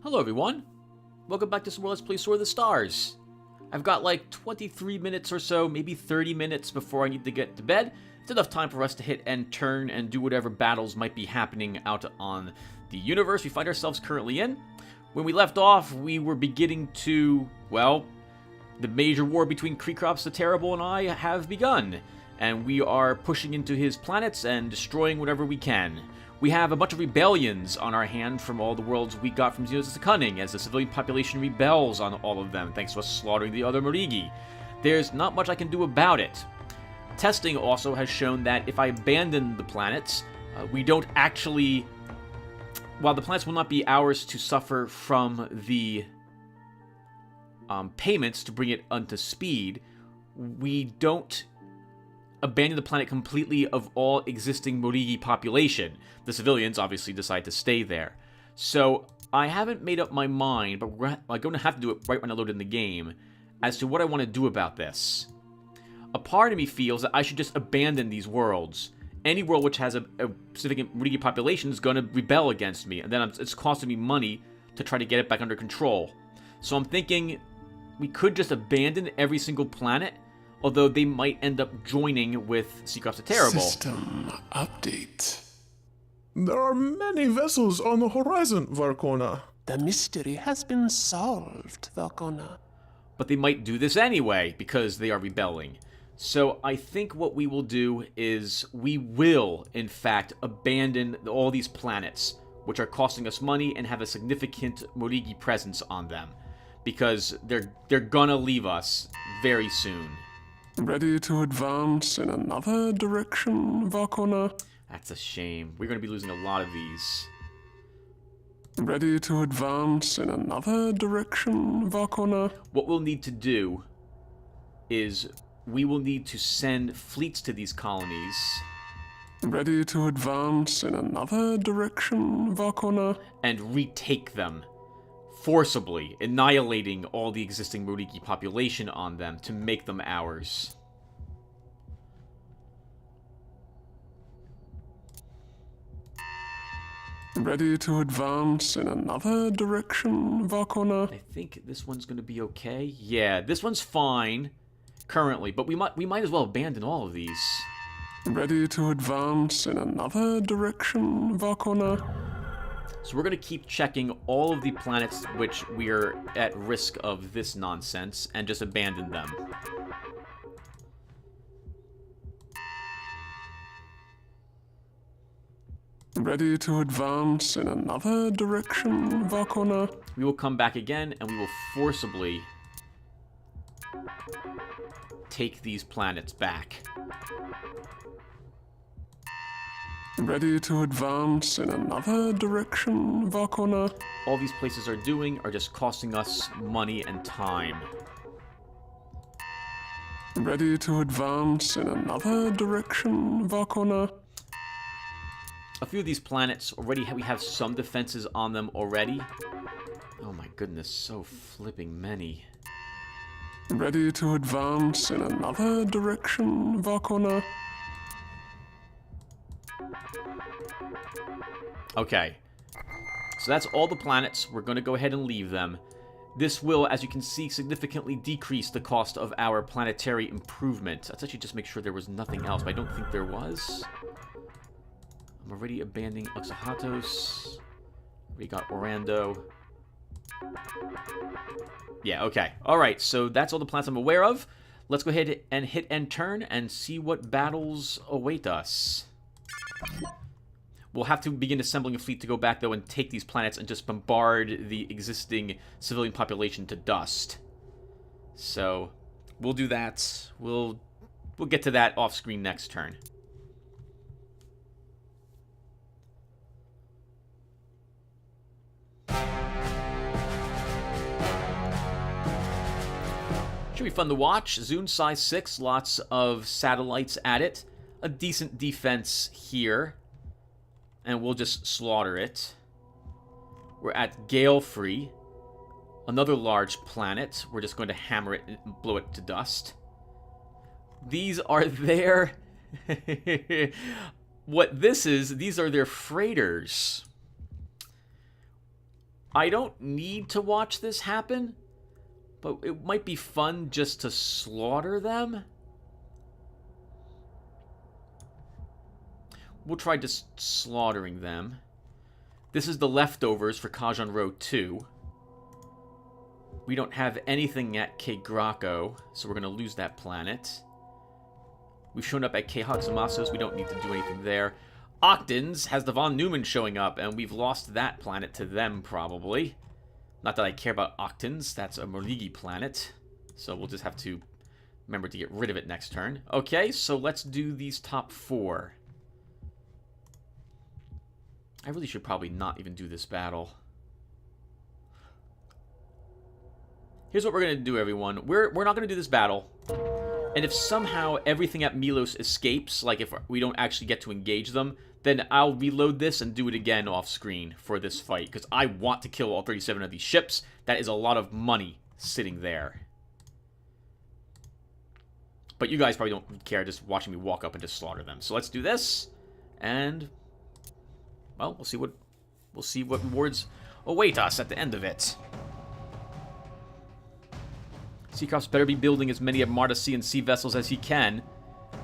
Hello everyone, welcome back to some more Let's Play Sword of the Stars. I've got like 23 minutes or so, maybe 30 minutes before I need to get to bed. It's enough time for us to hit end turn and do whatever battles might be happening out on the universe we find ourselves currently in. When we left off, we were beginning to, well, the major war between Kreekrops the Terrible and I have begun. And we are pushing into his planets and destroying whatever we can. We have a bunch of rebellions on our hand from all the worlds we got from Xenos the Cunning, as the civilian population rebels on all of them, thanks to us slaughtering the other Morigi. There's not much I can do about it. Testing also has shown that if I abandon the planets, we don't actually... While the planets will not be ours to suffer from the payments to bring it unto speed, we don't abandon the planet completely of all existing Morigi population. The civilians obviously decide to stay there. So I haven't made up my mind, but I'm going to have to do it right when I load in the game, as to what I want to do about this. A part of me feels that I should just abandon these worlds. Any world which has a significant Morigi population is going to rebel against me, and then it's costing me money to try to get it back under control. So I'm thinking we could just abandon every single planet, although they might end up joining with Kreekrops the Terrible. System update. There are many vessels on the horizon, Varkona. The mystery has been solved, Valkona. But they might do this anyway, because they are rebelling. So I think what we will do is we will, in fact, abandon all these planets, which are costing us money and have a significant Morigi presence on them. Because they're gonna leave us very soon. Ready to advance in another direction, Varkona? That's a shame. We're going to be losing a lot of these. Ready to advance in another direction, Varkona? What we'll need to do is we will need to send fleets to these colonies. Ready to advance in another direction, Varkona? And retake them. Forcibly, annihilating all the existing Morigi population on them to make them ours. Ready to advance in another direction, Varkona? I think this one's going to be okay. Yeah, this one's fine currently, but we might as well abandon all of these. Ready to advance in another direction, Varkona? So we're going to keep checking all of the planets which we are at risk of this nonsense and just abandon them. Ready to advance in another direction, Varkona? We will come back again and we will forcibly take these planets back. Ready to advance in another direction, Varkona? All these places are doing are just costing us money and time. Ready to advance in another direction, Varkona? A few of these planets already we have some defenses on them already. Oh my goodness, so flipping many. Ready to advance in another direction, Varkona? Okay, so that's all the planets. We're going to go ahead and leave them. This will, as you can see, significantly decrease the cost of our planetary improvement. Let's actually just make sure there was nothing else, but I don't think there was. I'm already abandoning Oxyhatos. We got Orando. Yeah, okay. Alright, so that's all the planets I'm aware of. Let's go ahead and hit end turn and see what battles await us. We'll have to begin assembling a fleet to go back, though, and take these planets and just bombard the existing civilian population to dust. So, we'll do that. We'll get to that off-screen next turn. Should be fun to watch. Zune size 6, lots of satellites at it. A decent defense here. And we'll just slaughter it. We're at Galefree, another large planet. We're just going to hammer it and blow it to dust. These are their... what this is, these are their freighters. I don't need to watch this happen, but it might be fun just to slaughter them. We'll try just slaughtering them. This is the leftovers for Kajan Row 2. We don't have anything at K Graco, so we're going to lose that planet. We've shown up at K Haxamasos. We don't need to do anything there. Octans has the Von Neumann showing up, and we've lost that planet to them, probably. Not that I care about Octans. That's a Morligi planet. So we'll just have to remember to get rid of it next turn. Okay, so let's do these top 4. I really should probably not even do this battle. Here's what we're going to do, everyone. We're not going to do this battle. And if somehow everything at Milos escapes, like if we don't actually get to engage them, then I'll reload this and do it again off screen for this fight. Because I want to kill all 37 of these ships. That is a lot of money sitting there. But you guys probably don't care just watching me walk up and just slaughter them. So let's do this. And, well, we'll see what rewards await us at the end of it. Seacroft's better be building as many of Marta Sea and Sea vessels as he can,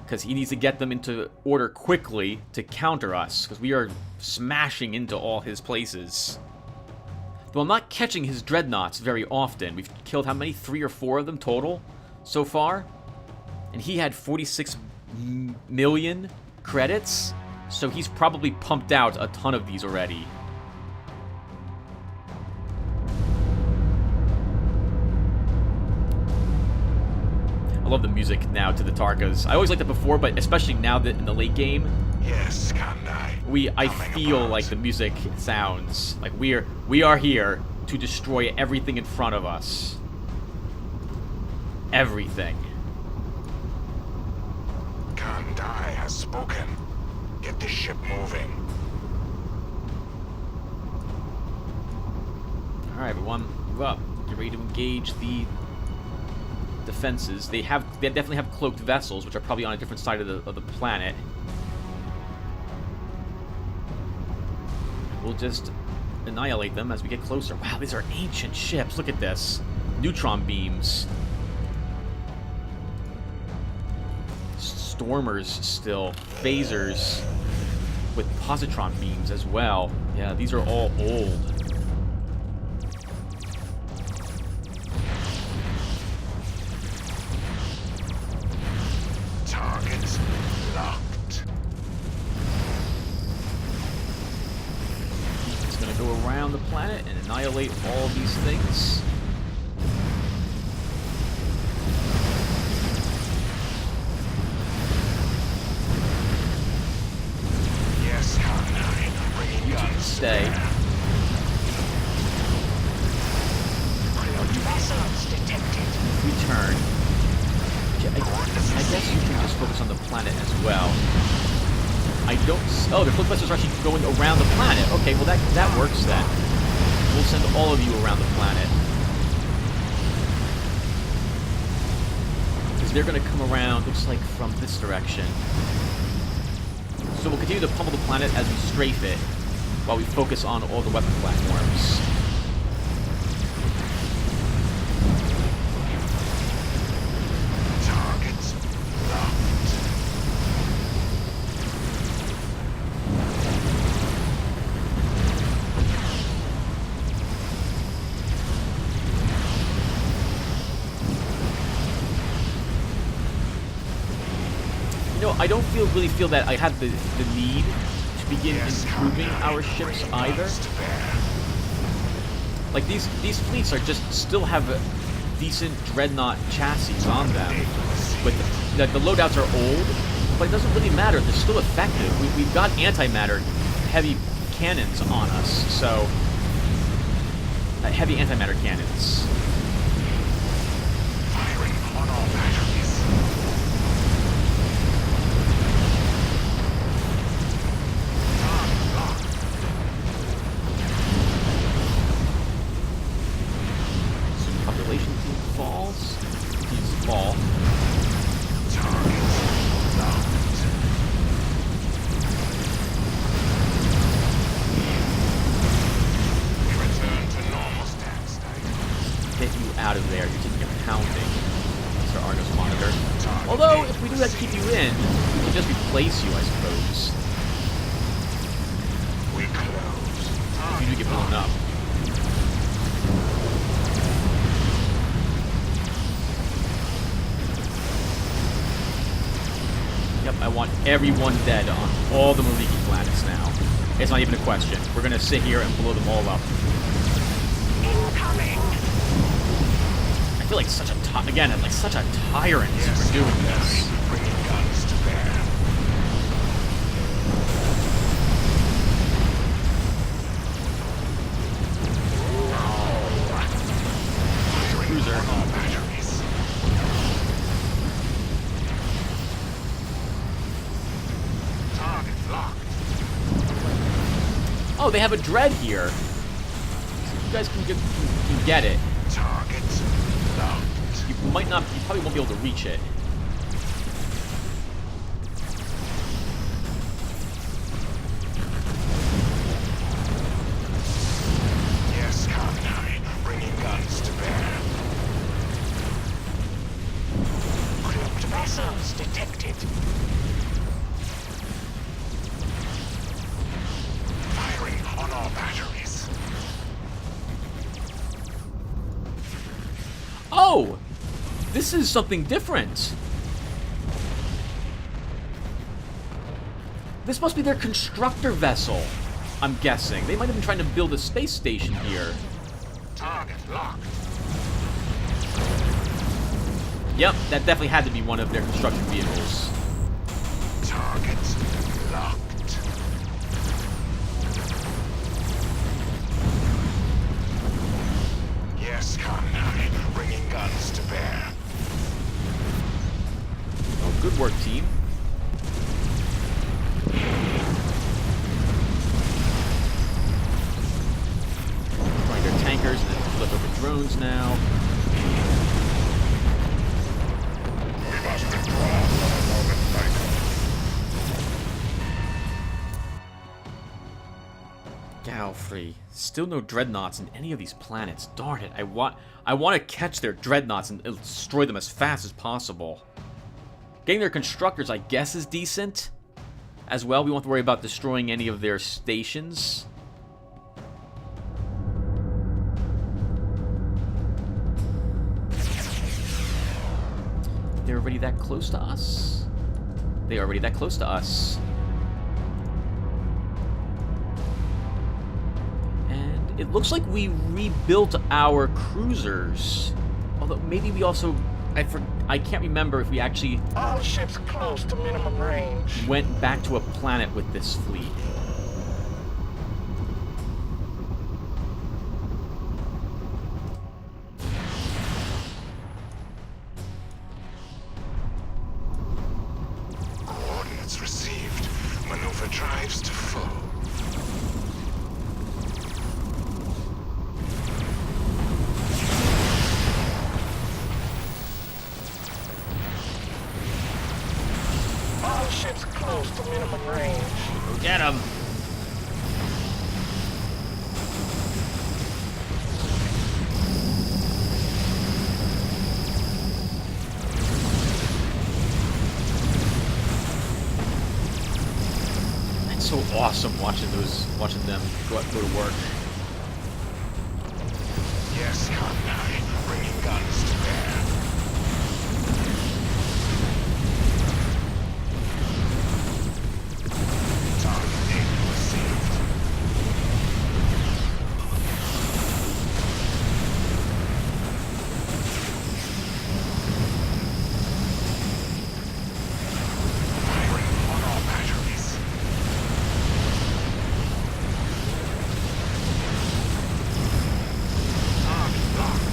because he needs to get them into order quickly to counter us, because we are smashing into all his places. Though I'm not catching his dreadnoughts very often. We've killed how many? 3 or 4 of them total so far? And he had 46 million credits, so he's probably pumped out a ton of these already. I love the music now to the Tarkas. I always liked it before, but especially now that in the late game, Yes, Kandai. I feel like the music sounds like we are here to destroy everything in front of us. Everything. Kandai has spoken. Get the ship moving. All right, everyone, move up. Get ready to engage the defenses. They definitely have cloaked vessels, which are probably on a different side of the planet. We'll just annihilate them as we get closer. Wow, these are ancient ships. Look at this. Neutron beams. Stormers still. Phasers with positron beams as well. Yeah, these are all old. Targets locked. It's going to go around the planet and annihilate all of these things. Yes, Kandai. Bringing guns. Stay. Vessels detected. Return. I guess you can just focus on the planet as well. I don't... Oh, the cloak vessels are actually going around the planet. Okay, well that works then. We'll send all of you around the planet. Because they're going to come around, looks like, from this direction. So we'll continue to pummel the planet as we strafe it, while we focus on all the weapon platforms. Targets locked. You know, I don't really feel that I have the need to begin improving our ships either. Like these fleets are just still have a decent dreadnought chassis on them. But the loadouts are old, but it doesn't really matter. They're still effective. We've got antimatter heavy cannons on us, so heavy antimatter cannons. Firing on all batteries. Population team falls. Teams fall. Targets locked. We return to out of there. You're taking a pounding, Mr. Argos Monitor. Although, if we do have to keep you in, we can just replace you, I suppose. We close. If you do get blown up. Yep, I want everyone dead on all the Mariki planets now. It's not even a question. We're gonna sit here and blow them all up. Incoming. I feel like such a like such a tyrant for doing this. Bringing guns to bear. Cruiser. On all batteries. Target locked. Oh, they have a dread here. So you guys can get it. Target locked. You probably won't be able to reach it. Yes, Khan, bringing guns to bear. Crypt vessels detected. Firing on all batteries. Oh! This is something different. This must be their constructor vessel, I'm guessing. They might have been trying to build a space station here. Target locked. Yep, that definitely had to be one of their construction vehicles. Target locked. Yes, Khan, bringing guns to bear. Oh, good work, team. Trying their tankers and then flip over drones now. We must withdraw for a moment, Galfrey. Still no dreadnoughts in any of these planets. Darn it. I want to catch their dreadnoughts and destroy them as fast as possible. Getting their constructors, I guess, is decent. As well, we won't have to worry about destroying any of their stations. They're already that close to us? They are already that close to us. And it looks like we rebuilt our cruisers. Although maybe we also... I can't remember if we actually All ships close to minimum range. went back to a planet with this fleet. Coordinates received. Maneuver drives to full. All ships close to minimum range. Go get him! It's so awesome watching them go to work. Yes, Khan, bringing guns to bear. Target data received. Firing on all batteries. Target locked.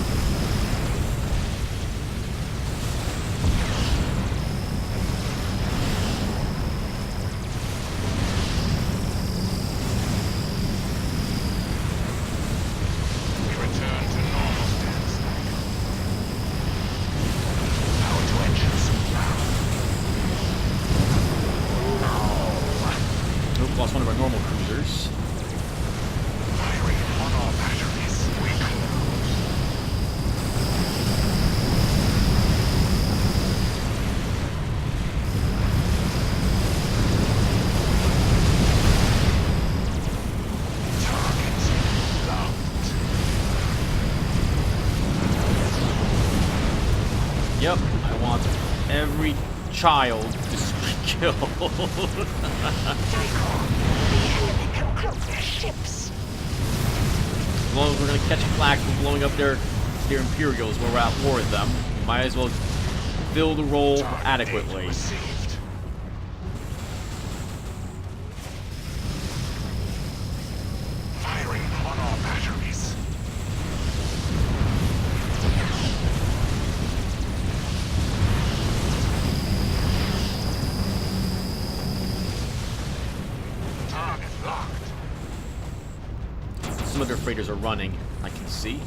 Yep, I want every child killed. As long as we're gonna catch flack for blowing up their Imperials while we're at war with them, we might as well fill the role adequately. Firing on all batteries. Target locked. Some of their freighters are running, I can see.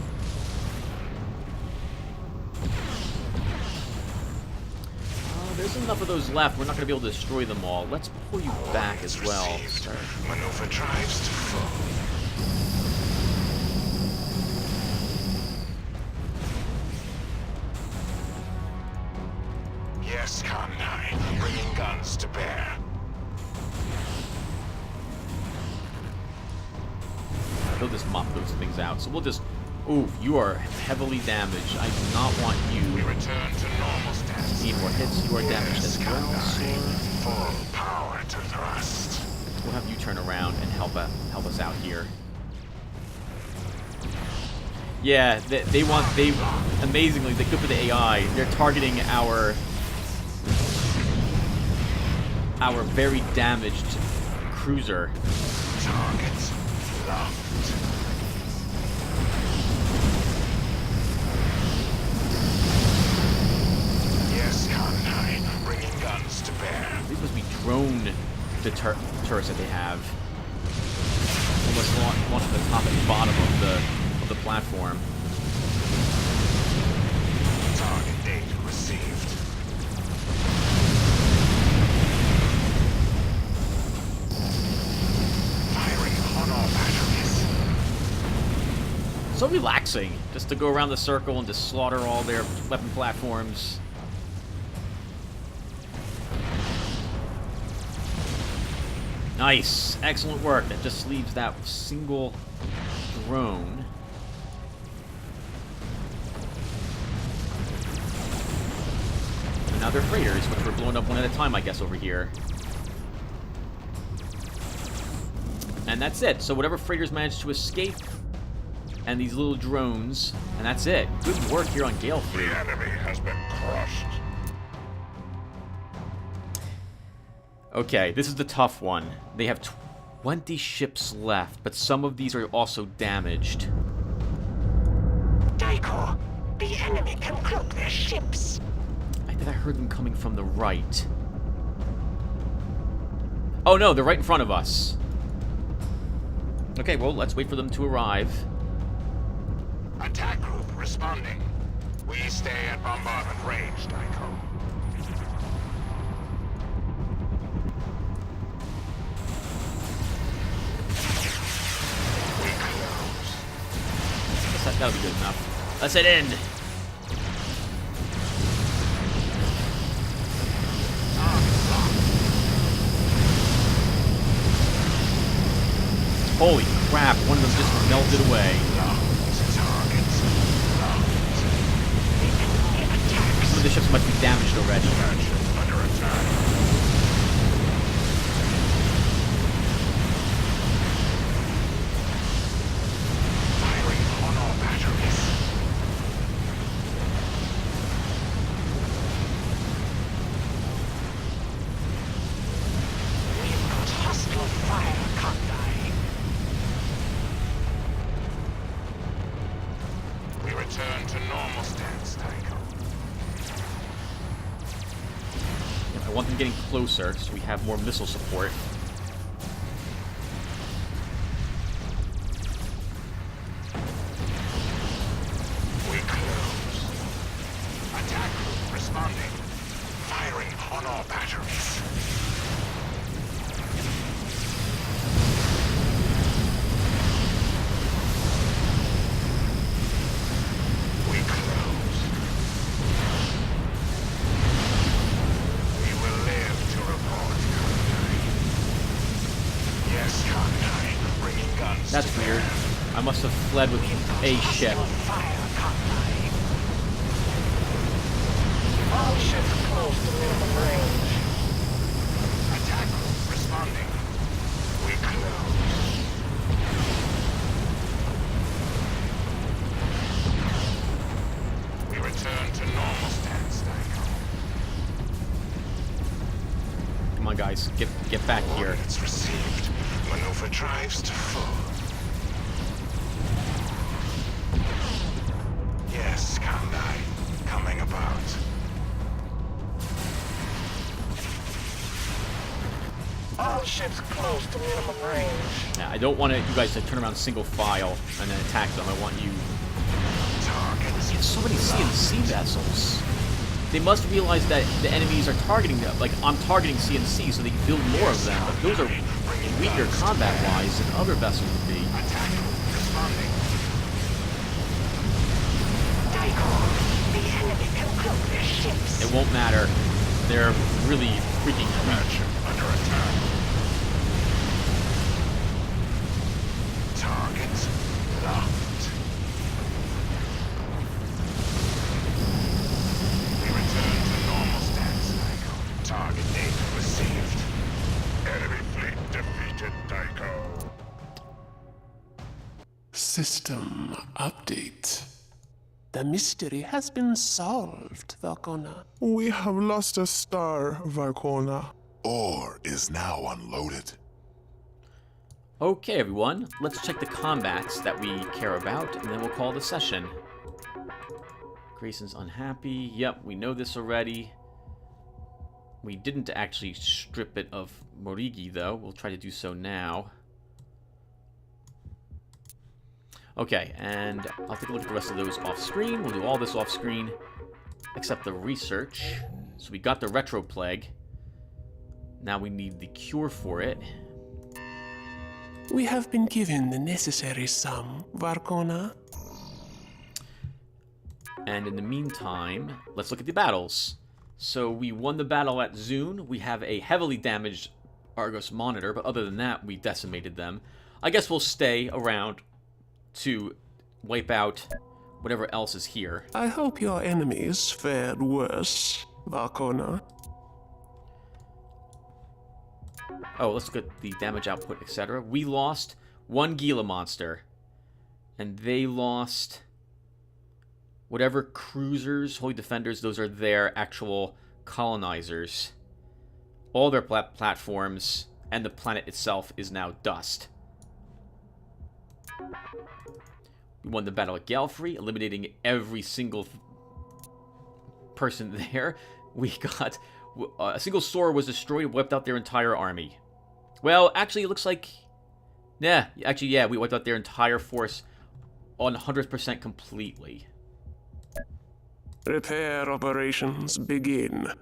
There's enough of those left. We're not going to be able to destroy them all. Let's pull you back as well, sir. Maneuver drives to full. Yes, Con 9, bringing guns to bear. They'll just mop those things out. So we'll just... Ooh, you are heavily damaged. I do not want you... We return to normal status. Need more hits. You are damaged as well, sir. Full power to thrust. We'll have you turn around and help us out here. Yeah, amazingly, they good for the AI. They're targeting our very damaged cruiser. Targets locked. Yes, Con 9, bringing guns to bear. These must be drone turrets that they have. Almost launch from the top and bottom of the platform. Target data received. Firing on all batteries. So relaxing, just to go around the circle and just slaughter all their weapon platforms. Nice, excellent work. That just leaves that single drone. And now they're freighters, which were blown up one at a time, I guess, over here. And that's it. So whatever freighters managed to escape, and these little drones, and that's it. Good work here on Gale 3. The enemy has been crushed. Okay, this is the tough one. They have 20 ships left, but some of these are also damaged. Daiko, the enemy can cloak their ships. I think I heard them coming from the right. Oh no, they're right in front of us. Okay, well, let's wait for them to arrive. Attack group responding. We stay at bombardment range, Daiko. We close. That'll be good enough. Let's head in. Holy crap, one of them just melted away. Some of the ships must be damaged already. Under attack. Firing on all batteries. We've got hostile fire, Kandai. We return to normal stance, Daiko. I want them getting closer so we have more missile support. We close. Attack group responding. Firing on all batteries. We close. We will live to report, Kandai. Yes, Kandai, bringing guns. That's to weird. bear. I must have fled with a ship. Fire, Kandai. All ships close to minimum range. Attack responding. We close. We return to normal stance, Tycho. Come on, guys. Get back here. Coordinates received. Maneuver drives to full. Yes, Kandai. Coming about. All ships close to minimum range. Yeah, I don't want you guys to turn around single file and then attack them. I want you... Targets. So many CNC vessels. They must realize that the enemies are targeting them. Like, I'm targeting CNC so they can build more of them. But those are weaker combat-wise than other vessels would be. Attack responding. Tycho, the enemy can cloak their ships. It won't matter. They're really freaking weak. Under attack. Target locked. We return to normal stance, Tycho. Target data received. Enemy fleet defeated, Tycho. System update. The mystery has been solved, Valkona. We have lost a star, Varkona. Ore is now unloaded. Okay, everyone. Let's check the combats that we care about, and then we'll call the session. Grayson's unhappy. Yep, we know this already. We didn't actually strip it of Morigi, though. We'll try to do so now. Okay, and I'll take a look at the rest of those off-screen. We'll do all this off-screen, except the research. So we got the Retro Plague. Now we need the cure for it. We have been given the necessary sum, Varkona. And in the meantime, let's look at the battles. So we won the battle at Zune. We have a heavily damaged Argos monitor, but other than that, we decimated them. I guess we'll stay around to wipe out whatever else is here. I hope your enemies fared worse, Varkona. Oh, let's look at the damage output, etc. We lost one Gila monster. And they lost whatever cruisers, Holy Defenders, those are their actual colonizers. All their platforms and the planet itself is now dust. We won the battle at Galfrey, eliminating every single person there. We got... a single Sora was destroyed, wiped out their entire army. Well, actually, it looks like... Yeah, actually, yeah, we wiped out their entire force on 100% completely. Repair operations begin.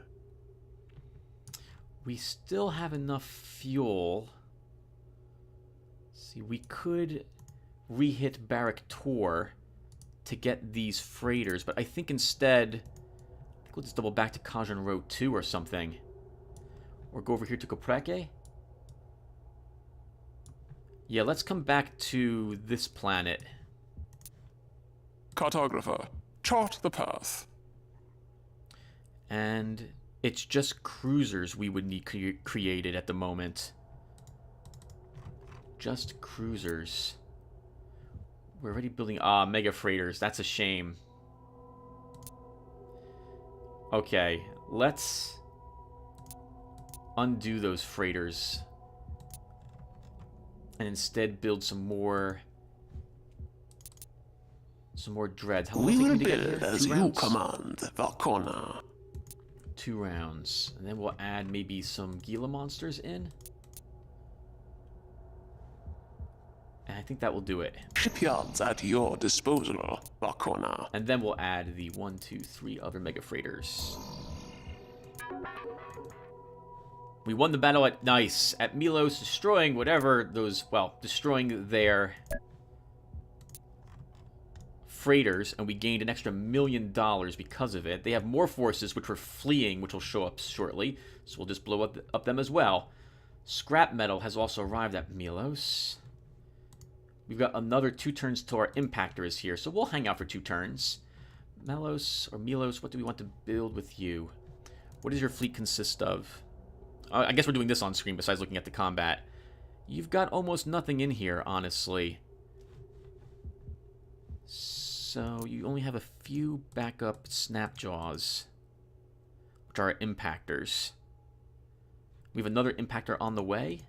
We still have enough fuel. See, we could re-hit Barrack Tor to get these freighters, but I think instead... we'll just double back to Kajan Road 2 or something. Or go over here to Kopreke. Yeah, let's come back to this planet. Cartographer, chart the path. And it's just cruisers we would need created at the moment. Just cruisers. We're already building... mega freighters. That's a shame. Okay, let's undo those freighters and instead build some more dreads. How long We does it will take me to get build here? as 2 you rounds? command, Valkona. 2 rounds. And then we'll add maybe some Gila monsters in. And I think that will do it. Shipyards at your disposal, Valkona. And then we'll add the 1, 2, 3 other mega freighters. We won the battle at at Milos, destroying whatever those, well, destroying their freighters, and we gained an extra $1 million because of it. They have more forces which were fleeing, which will show up shortly, so we'll just blow up them as well. Scrap metal has also arrived at Milos. We've got another 2 turns till our impactor is here, so we'll hang out for 2 turns. Melos or Milos, what do we want to build with you? What does your fleet consist of? I guess we're doing this on screen besides looking at the combat. You've got almost nothing in here, honestly. So you only have a few backup snapjaws, which are impactors. We have another impactor on the way.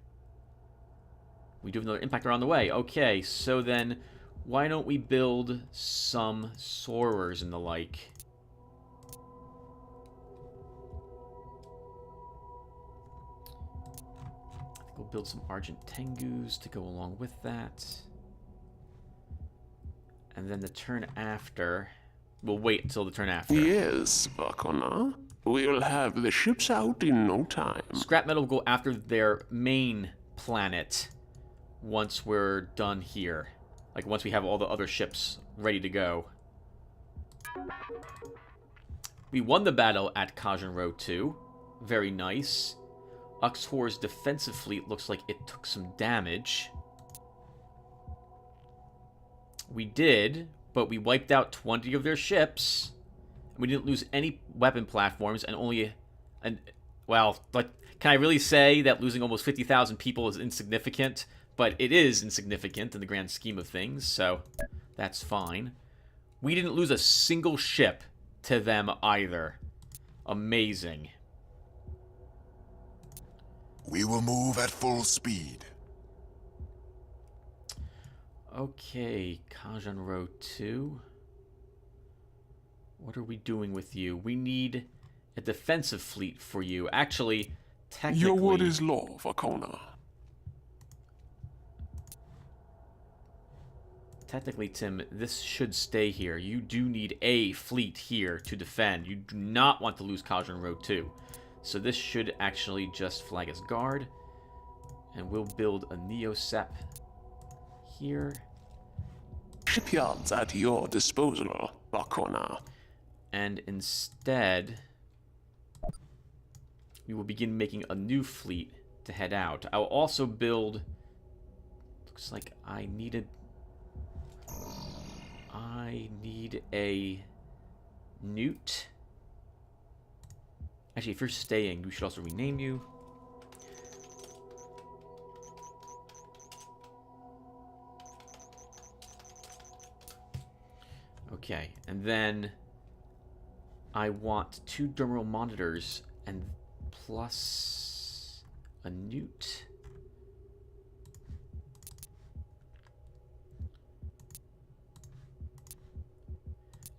We do have another impactor on the way. Okay, so then why don't we build some soarers and the like? I think we'll build some Argent Tengus to go along with that. And then the turn after... We'll wait until the turn after. Yes, Vakona. We'll have the ships out in no time. Scrap metal will go after their main planet once we're done here. Like, once we have all the other ships ready to go. We won the battle at Kajun Row 2. Very nice. Uxor's defensive fleet looks like it took some damage. We did, but we wiped out 20 of their ships. We didn't lose any weapon platforms and only... well, like, can I really say that losing almost 50,000 people is insignificant? But it is insignificant in the grand scheme of things, so that's fine. We didn't lose a single ship to them either. Amazing. We will move at full speed. Okay, Kajun Row 2. What are we doing with you? We need a defensive fleet for you. Actually, technically... Your word is law, Vakona. Technically, Tim, this should stay here. You do need a fleet here to defend. You do not want to lose Kajun Row 2. So this should actually just flag as guard. And we'll build a Neosep here. Shipyards at your disposal, Vakona. And instead, we will begin making a new fleet to head out. I'll also build... Looks like I need a newt. Actually, if you're staying, we should also rename you. Okay, and then I want 2 dermal monitors and plus a newt.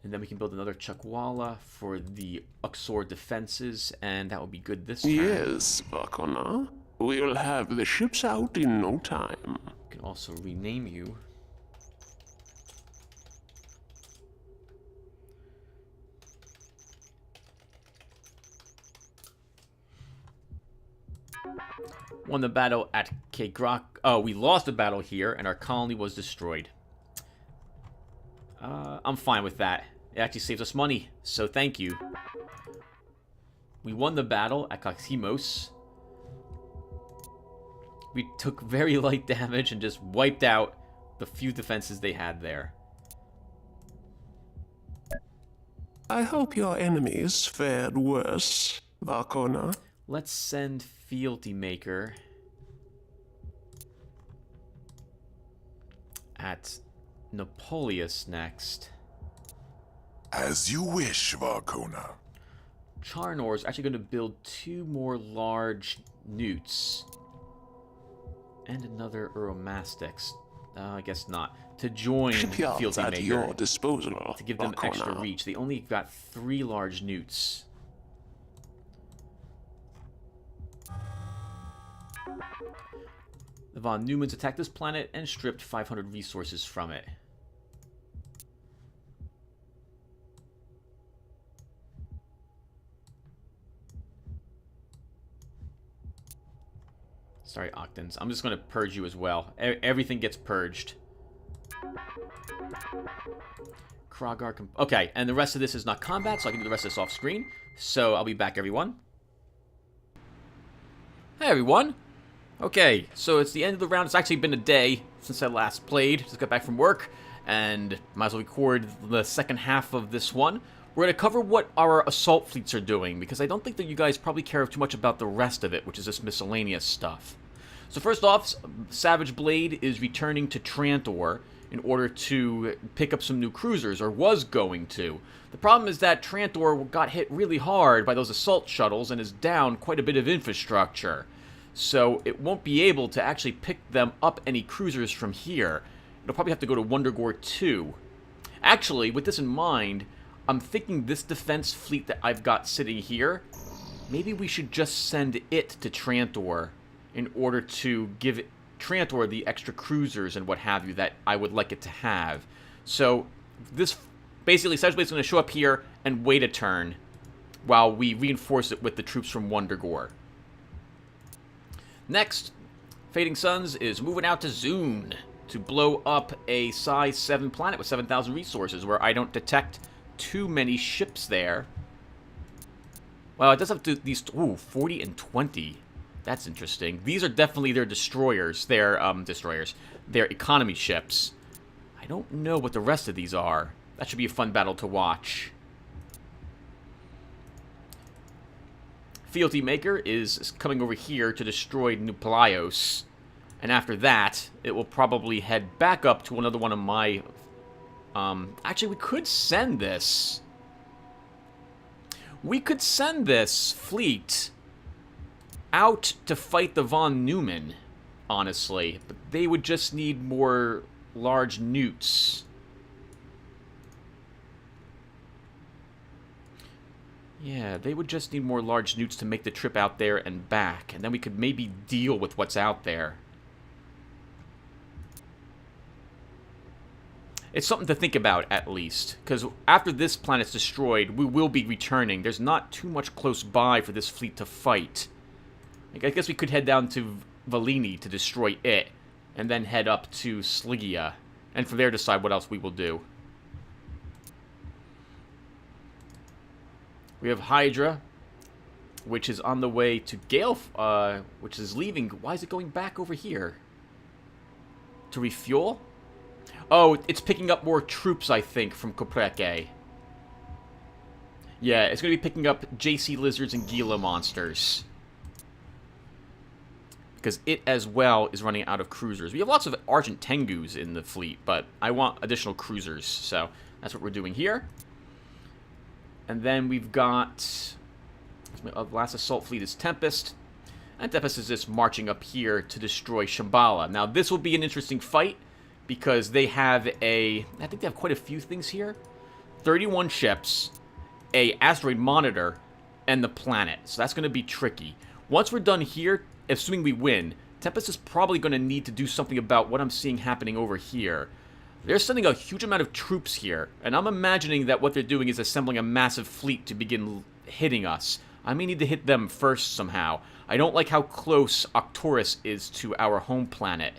And then we can build another Chukwala for the Uxor defenses, and that will be good this time. Yes, Vakona. We'll have the ships out in no time. We can also rename you. Won the battle at Kegrak. Oh, we lost the battle here, and our colony was destroyed. I'm fine with that. It actually saves us money, so thank you. We won the battle at Kaksimos. We took very light damage and just wiped out the few defenses they had there. I hope your enemies fared worse, Vakona. Let's send Fealty Maker at Napoleus next. As you wish, Varkona. Charnor's actually going to build 2 more large newts. And another Uromastix. I guess not. To join Shipyards Fealty at Maker. your disposal, To give them Vakona. extra reach. They only got 3 large newts. The von Neumanns attacked this planet and stripped 500 resources from it. Sorry, Octans. I'm just going to purge you as well. Everything gets purged. Krogar... Okay, and the rest of this is not combat, so I can do the rest of this off screen. So I'll be back, everyone. Hey, everyone. Okay, so it's the end of the round. It's actually been a day since I last played. Just got back from work. and might as well record the second half of this one. We're going to cover what our assault fleets are doing, because I don't think that you guys probably care too much about the rest of it, which is this miscellaneous stuff. So first off, Savage Blade is returning to Trantor in order to pick up some new cruisers, or was going to. The problem is that Trantor got hit really hard by those assault shuttles and is down quite a bit of infrastructure. So it won't be able to actually pick them up any cruisers from here. It'll probably have to go to Wondergore 2. Actually, with this in mind, I'm thinking this defense fleet that I've got sitting here, maybe we should just send it to Trantor in order to give Trantor the extra cruisers and what have you that I would like it to have. So this basically essentially is going to show up here and wait a turn while we reinforce it with the troops from Wondergore. Next, Fading Suns is moving out to Zune to blow up a size 7 planet with 7,000 resources where I don't detect too many ships there. Well, it does have these 40 and 20. That's interesting. These are definitely their destroyers. Their economy ships. I don't know what the rest of these are. That should be a fun battle to watch. Fealty Maker is coming over here to destroy Nuplaios. And after that, it will probably head back up to another one of my... actually, we could send this. We could send this fleet out to fight the von Neumann, honestly. But they would just need more large newts. Yeah, they would just need more large newts to make the trip out there and back. And then we could maybe deal with what's out there. It's something to think about, at least. Because after this planet's destroyed, we will be returning. There's not too much close by for this fleet to fight. Like, I guess we could head down to Valini to destroy it. And then head up to Sligia. And from there decide what else we will do. We have Hydra, which is on the way to Gale, which is leaving. Why is it going back over here? To refuel? Oh, it's picking up more troops, I think, from Kopreke. Yeah, it's going to be picking up JC Lizards and Gila monsters. Because it, as well, is running out of cruisers. We have lots of Argent Tengus in the fleet, but I want additional cruisers. So, that's what we're doing here. And then we've got... the last assault fleet is Tempest. And Tempest is just marching up here to destroy Shambhala. Now, this will be an interesting fight. Because they have a... I think they have quite a few things here. 31 ships. A asteroid monitor. And the planet. So that's going to be tricky. Once we're done here, assuming we win, Tempest is probably going to need to do something about what I'm seeing happening over here. They're sending a huge amount of troops here. And I'm imagining that what they're doing is assembling a massive fleet to begin hitting us. I may need to hit them first somehow. I don't like how close Arcturus is to our home planet.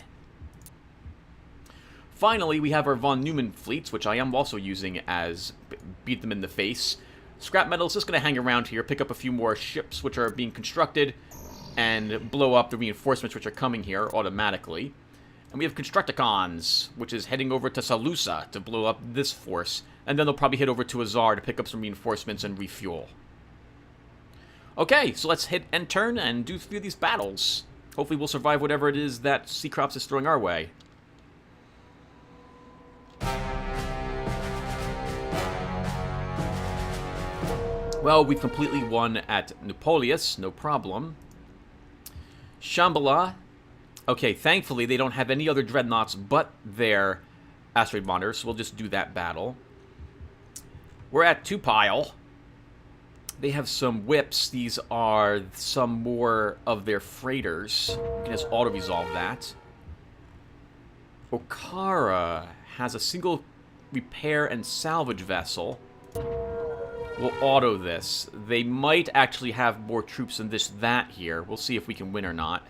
Finally, we have our von Neumann fleets, which I am also using as beat them in the face. Scrap Metal is just going to hang around here, pick up a few more ships which are being constructed, and blow up the reinforcements which are coming here automatically. And we have Constructicons, which is heading over to Salusa to blow up this force. And then they'll probably head over to Azar to pick up some reinforcements and refuel. Okay, so let's hit end turn and do a few of these battles. Hopefully we'll survive whatever it is that Seacrops is throwing our way. Well, we've completely won at Nupolius, no problem. Shambhala. Okay, thankfully they don't have any other dreadnoughts but their asteroid monitor, so we'll just do that battle. We're at Tupile. They have some whips. These are some more of their freighters. We can just auto-resolve that. Okara has a single repair and salvage vessel. We'll auto this. They might actually have more troops than that here. We'll see if we can win or not.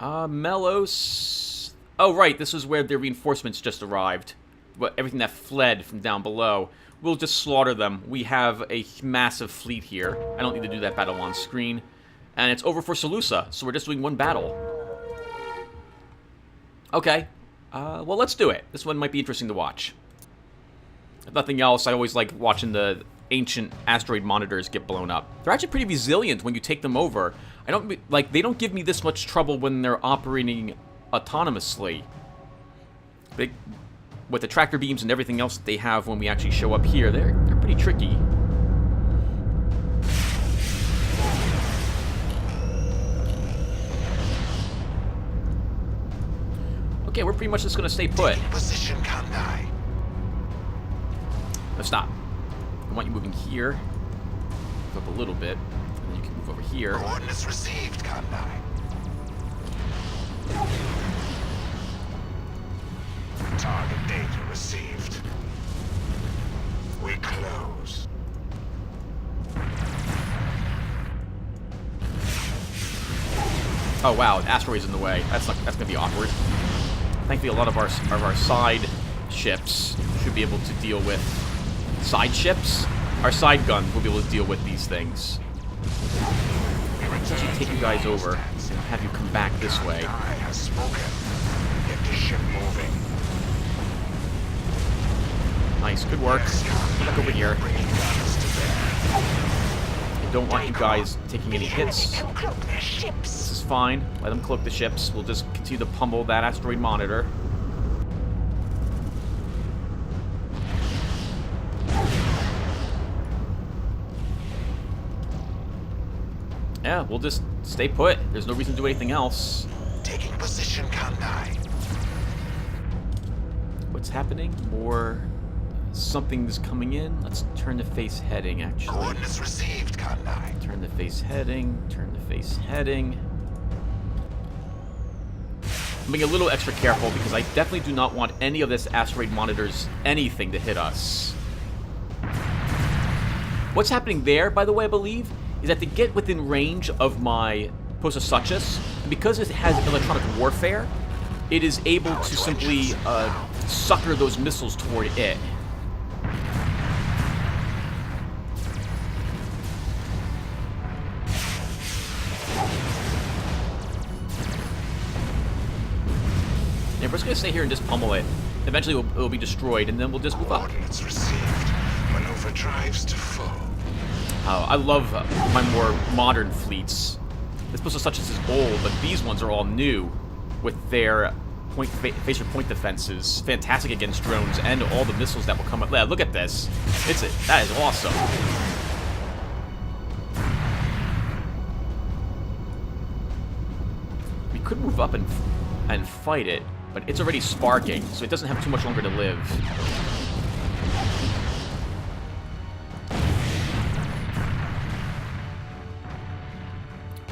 Melos. Oh, right. This is where their reinforcements just arrived. But everything that fled from down below. We'll just slaughter them. We have a massive fleet here. I don't need to do that battle on screen. And it's over for Salusa, so we're just doing one battle. Okay. Well, let's do it. This one might be interesting to watch. If nothing else, I always like watching the ancient asteroid monitors get blown up. They're actually pretty resilient when you take them over. They don't give me this much trouble when they're operating autonomously. With the tractor beams and everything else that they have when we actually show up here, they're pretty tricky. Okay, we're pretty much just gonna stay put. Position, Kandai. No, stop. I want you moving here. Move up a little bit. And then you can move over here. Coordinates received, Kandai. Target data received. We close. Oh wow, the asteroid's in the way. That's gonna be awkward. Thankfully, a lot of our side ships should be able to deal with side ships. Our side guns will be able to deal with these things. Let's actually take you guys over and have you come back this way. I has spoken. Get the ship moving. Nice, good work. Come back over here. I don't want you guys taking any hits. This is fine. Let them cloak the ships. We'll just continue to pummel that asteroid monitor. Yeah, we'll just stay put. There's no reason to do anything else. Taking position, Kandai. What's happening? More... Something's coming in. Let's turn to face heading, actually. Coordinates received, Kandai. Turn to face heading. Turn to face heading. I'm being a little extra careful because I definitely do not want any of this asteroid monitor's anything to hit us. What's happening there, by the way, I believe, is that to get within range of my Posasaurus, because it has electronic warfare, it is able to simply sucker those missiles toward it. Yeah, we're just gonna stay here and just pummel it. Eventually, it'll be destroyed, and then we'll just move up. Coordinates received. Maneuver drives to full. I love my more modern fleets. This Posasaurus is old, but these ones are all new, with their phaser point defenses, fantastic against drones, and all the missiles that will come up. Yeah, look at this. That is awesome. We could move up and fight it, but it's already sparking, so it doesn't have too much longer to live.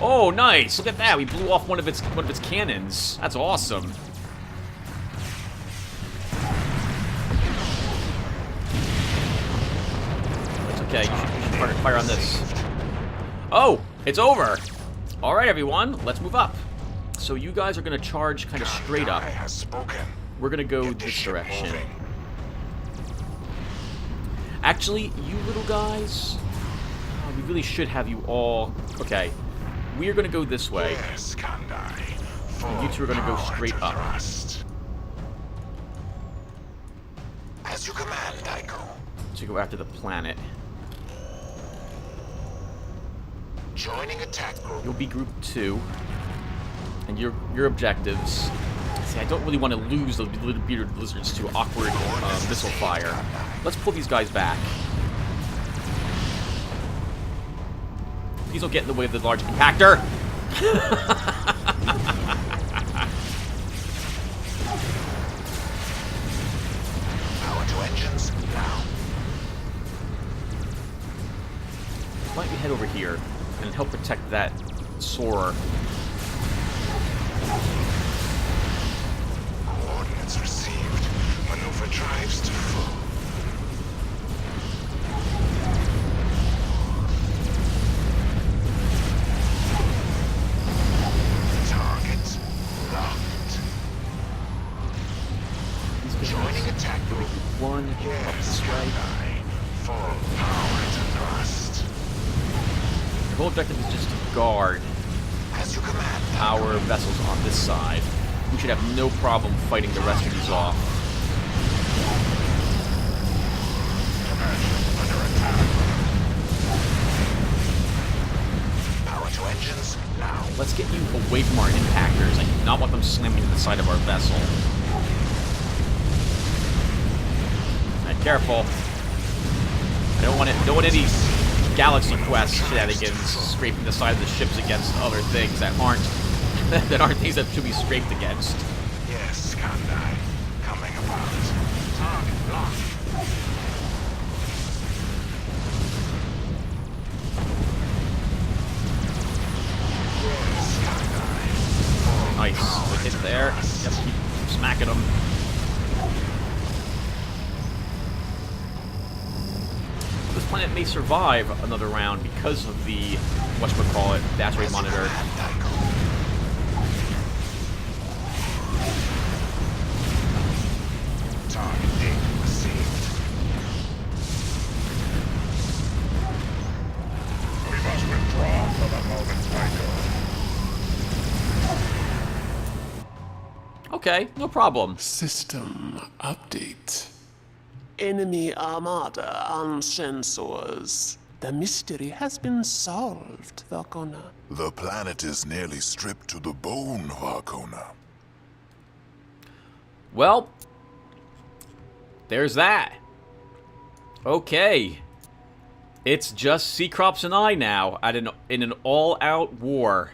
Oh, nice! Look at that. We blew off one of its cannons. That's awesome. That's okay. You should fire on this. Oh, it's over. All right, everyone. Let's move up. So you guys are going to charge kind of straight up. We're going to go this direction. Actually, you little guys, we really should have you all... Okay, we're going to go this way. And you two are going to go straight up. As you command, Tycho. To go after the planet. Joining attack group. You'll be group 2. And your objectives... See, I don't really want to lose those little bearded lizards to awkward missile fire. Let's pull these guys back. These will get in the way of the large compactor. Power to engines now. Why don't you head over here and help protect that soarer? Coordinates received. Maneuver drives to full. Target locked. Joining attack group. One, up this way. Full power to thrust. The whole objective is just to guard As you command. our vessels on this side. we should have no problem fighting the rest of these off. Under attack. Power to engines now. Let's get you away from our impactors. I do not want them slamming into the side of our vessel. Alright, careful. I don't want any Galaxy Quest shenanigans scraping the side of the ships against other things that aren't things that should be scraped against. Yes, Kandai. Coming apart. Target locked. Yes, Kandai. Nice. We hit there. Just keep smacking them. This planet may survive another round because of the whatchamacallit, the asteroid monitor. Target data received. We must withdraw for the moment, Michael. Okay, no problem. System update. Enemy armada on sensors. The mystery has been solved, Varkona. The planet is nearly stripped to the bone, Varkona. Well, there's that. Okay. It's just Seacrops and I now in an all-out war.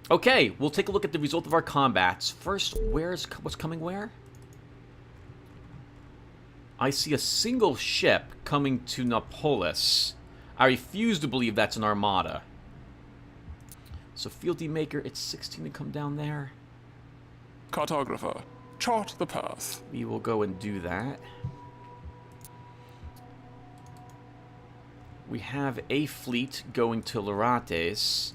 Okay, we'll take a look at the result of our combats. First, what's coming where? I see a single ship coming to Napolis. I refuse to believe that's an armada. So Fieldy Maker, it's 16 to come down there. Cartographer, chart the path. We will go and do that. We have a fleet going to Lotaeri.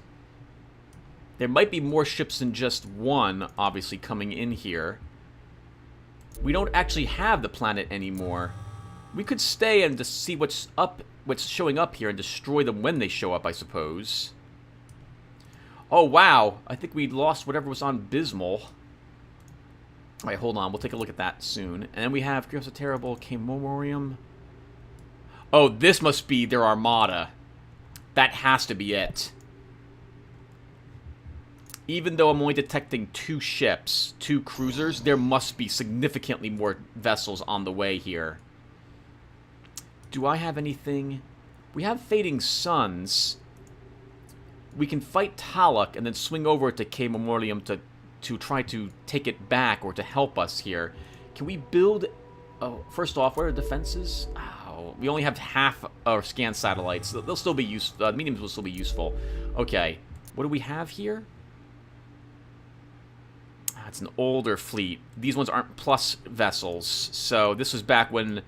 There might be more ships than just one, obviously, coming in here. We don't actually have the planet anymore. We could stay and just see what's showing up here and destroy them when they show up, I suppose. Oh, wow. I think we lost whatever was on Bismol. Alright, hold on. We'll take a look at that soon. And then we have Curious Terrible, Camomorium. Oh, this must be their armada. That has to be it. Even though I'm only detecting 2 ships, 2 cruisers, there must be significantly more vessels on the way here. Do I have anything? We have Fading Suns. We can fight Taluk and then swing over to K Memoriam to try to take it back or to help us here. Can we build... Oh, first off, what are defenses? Oh, we only have half our scan satellites. They'll still be useful. The mediums will still be useful. Okay, what do we have here? It's an older fleet. These ones aren't plus vessels, so this was back when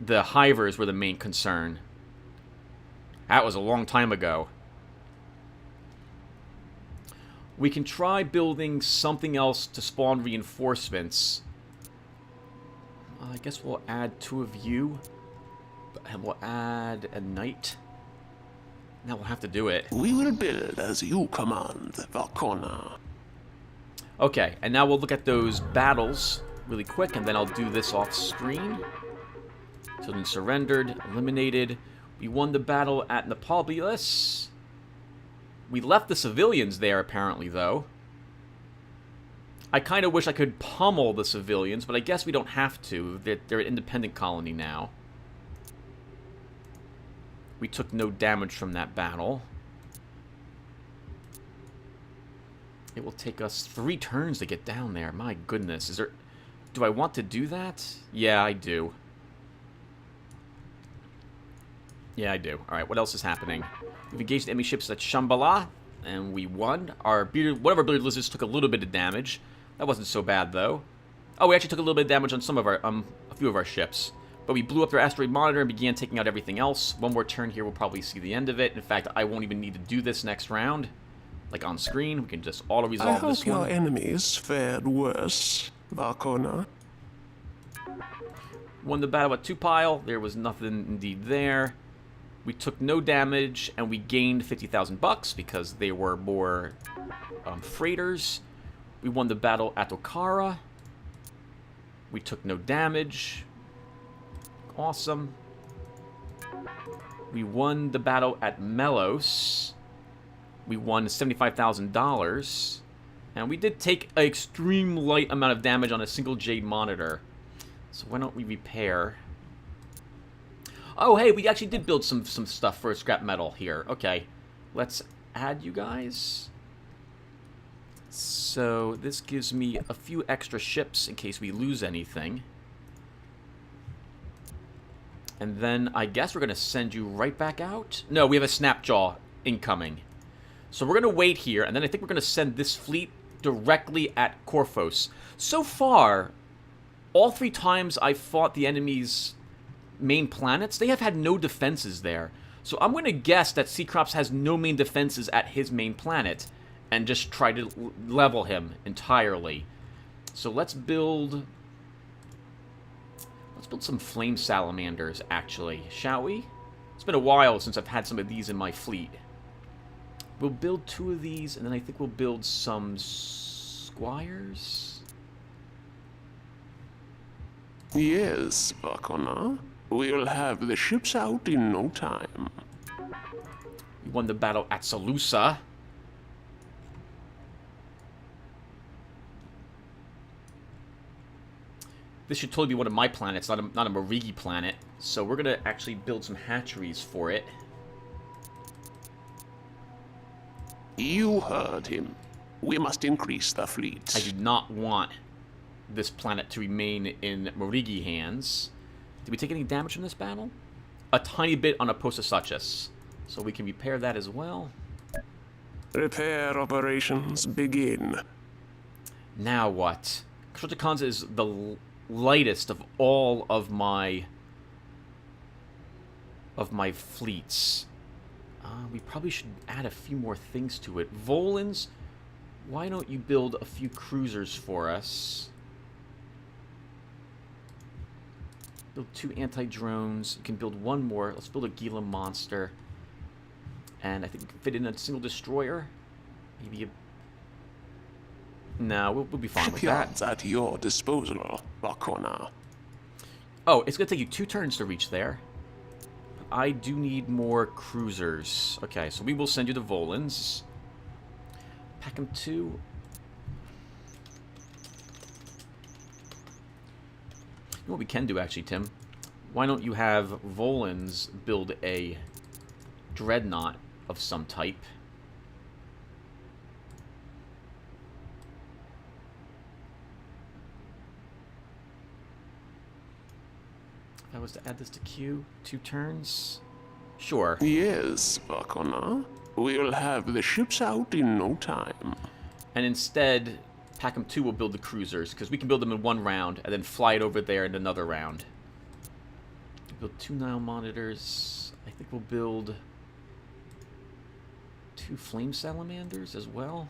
the Hivers were the main concern. That was a long time ago. We can try building something else to spawn reinforcements. I guess we'll add 2 of you, and we'll add a knight. Now we'll have to do it. We will build as you command, Varkona. Okay, and now we'll look at those battles really quick, and then I'll do this off screen. So then surrendered, eliminated. We won the battle at Napolis. We left the civilians there, apparently, though. I kind of wish I could pummel the civilians, but I guess we don't have to. They're an independent colony now. We took no damage from that battle. It will take us 3 turns to get down there. My goodness. Is there... Do I want to do that? Yeah, I do. Yeah, I do. Alright, what else is happening? We've engaged enemy ships at Shambhala, and we won. One of our bearded lizards took a little bit of damage. That wasn't so bad, though. Oh, we actually took a little bit of damage on some of our, a few of our ships. But we blew up their asteroid monitor and began taking out everything else. One more turn here, we'll probably see the end of it. In fact, I won't even need to do this next round. Like on screen, we can just auto-resolve this I hope one. your enemies fared worse, Varkona. Won the battle at 2 Pile. There was nothing indeed there. We took no damage, and we gained 50,000 bucks because they were more freighters. We won the battle at Okara. We took no damage. Awesome. We won the battle at Melos. We won $75,000. And we did take an extreme light amount of damage on a single Jade monitor. So why don't we repair? Oh, hey, we actually did build some stuff for scrap metal here. Okay, let's add you guys. So this gives me a few extra ships in case we lose anything. And then I guess we're going to send you right back out. No, we have a Snapjaw incoming. So we're going to wait here, and then I think we're going to send this fleet directly at Korphos. So far, all 3 times I've fought the enemy's main planets, they have had no defenses there. So I'm going to guess that Cecrops has no main defenses at his main planet, and just try to level him entirely. So let's build some flame salamanders, actually, shall we? It's been a while since I've had some of these in my fleet. We'll build 2 of these, and then I think we'll build some squires. Yes, Vakona. We'll have the ships out in no time. We won the battle at Salusa. This should totally be one of my planets, not a Marigi planet. So we're going to actually build some hatcheries for it. You heard him. We must increase the fleet. I do not want this planet to remain in Marigi hands. Did we take any damage from this battle? A tiny bit on Apostasachus. So we can repair that as well. Repair operations begin. Now what? Shotokanza is the lightest of all of my fleets. We probably should add a few more things to it. Volans, why don't you build a few cruisers for us? Build 2 anti-drones. You can build 1 more. Let's build a Gila monster. And I think we can fit in a single destroyer. Maybe a... No, we'll be fine with that. Shipyards at your disposal, Vakona. Oh, it's going to take you 2 turns to reach there. I do need more cruisers. Okay, so we will send you the Volans. Pack them 2. You know what we can do, actually, Tim? Why don't you have Volans build a dreadnought of some type? If I was to add this to queue, 2 turns? Sure. Yes, Vakona. We'll have the ships out in no time. And instead, Packham 2 will build the cruisers, because we can build them in 1 round, and then fly it over there in another round. We'll build 2 Nile monitors. I think we'll build 2 flame salamanders as well.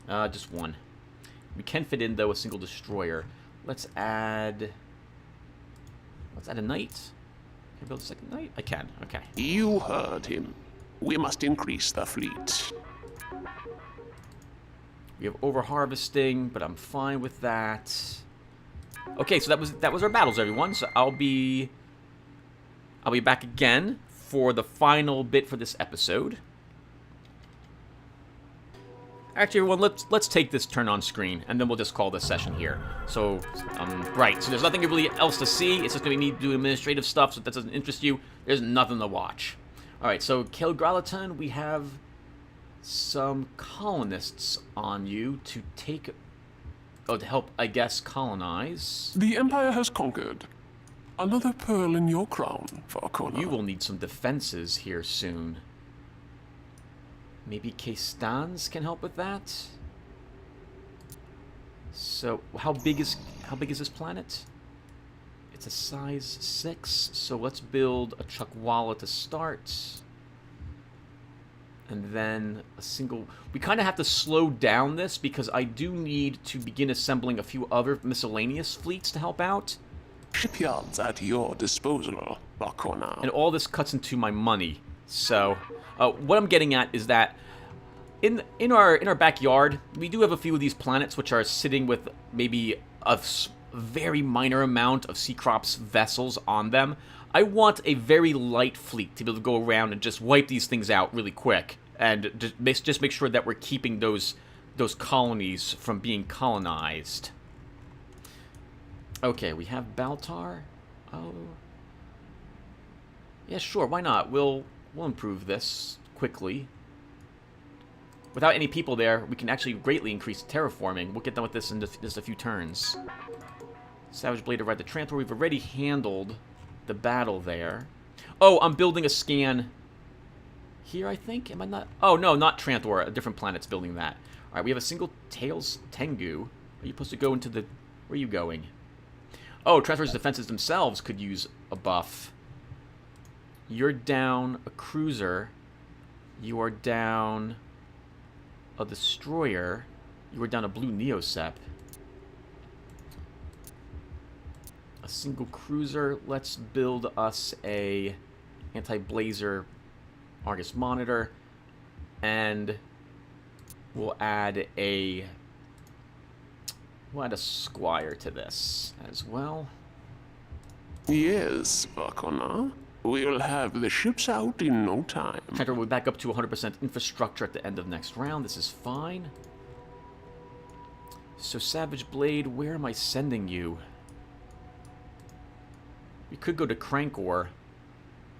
Just 1. We can fit in, though, a single destroyer. Let's add a knight. Can I build a second knight? I can. Okay. You heard him. We must increase the fleet. We have over-harvesting, but I'm fine with that. Okay, so that was our battles, everyone. So I'll be back again for the final bit for this episode. Actually, everyone, let's take this turn on screen, and then we'll just call this session here. So, right, so there's nothing really else to see. It's just going to be me doing administrative stuff, so if that doesn't interest you, there's nothing to watch. Alright, so Kelgralaton, we have some colonists on you to take... Oh, to help, I guess, colonize. The Empire has conquered. Another pearl in your crown, Vakona. You will need some defenses here soon. Maybe Kestans can help with that? So, how big is this planet? It's a size 6, so let's build a Chukwala to start. And then a single... We kind of have to slow down this because I do need to begin assembling a few other miscellaneous fleets to help out. Shipyards at your disposal, Varkona. And all this cuts into my money. So, what I'm getting at is that in our backyard, we do have a few of these planets which are sitting with maybe a very minor amount of Seacrops vessels on them. I want a very light fleet to be able to go around and just wipe these things out really quick, and just make sure that we're keeping those colonies from being colonized. Okay, we have Baltar. Oh, yeah, sure. Why not? We'll improve this quickly. Without any people there, we can actually greatly increase terraforming. We'll get done with this in just a few turns. Savage Blade arrived at Trantor. We've already handled the battle there. Oh, I'm building a scan here, I think? Am I not? Oh, no, not Trantor. A different planet's building that. All right, we have a single Tails Tengu. Are you supposed to go into the... Where are you going? Oh, Trantor's defenses themselves could use a buff. You're down a cruiser. You are down a destroyer. You are down a blue Neosep. A single cruiser. Let's build us a anti-blazer Argus monitor, and we'll add a squire to this as well. Yes, Varkona. We'll have the ships out in no time. Trantor will be back up to 100% infrastructure at the end of next round. This is fine. So Savage Blade, where am I sending you? We could go to Crankor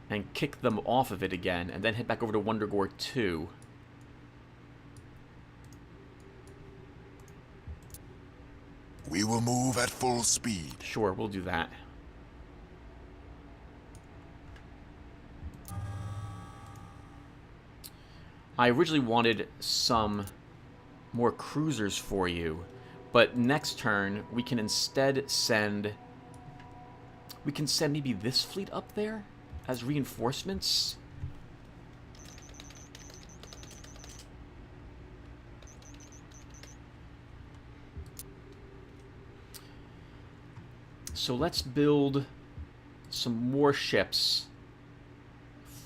and kick them off of it again, and then head back over to Wondergore 2. We will move at full speed. Sure, we'll do that. I originally wanted some more cruisers for you, but next turn we can instead send... We can send maybe this fleet up there as reinforcements. So let's build some more ships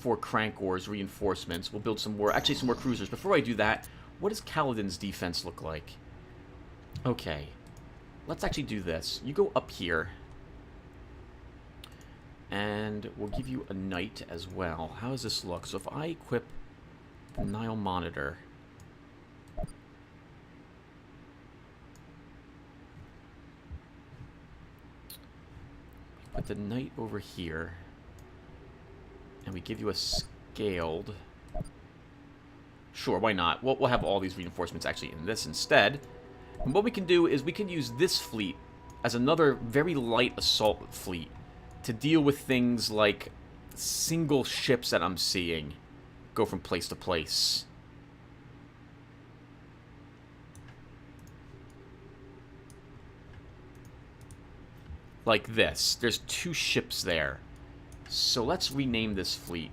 for Crankor's reinforcements. We'll build some more cruisers. Before I do that, what does Kaladin's defense look like? Okay, let's actually do this. You go up here, and we'll give you a knight as well. How does this look? So if I equip the Nile Monitor, put the knight over here, and we give you a scaled... Sure, why not? We'll have all these reinforcements actually in this instead. And what we can do is we can use this fleet as another very light assault fleet to deal with things like single ships that I'm seeing go from place to place. Like this. There's 2 ships there. So let's rename this fleet.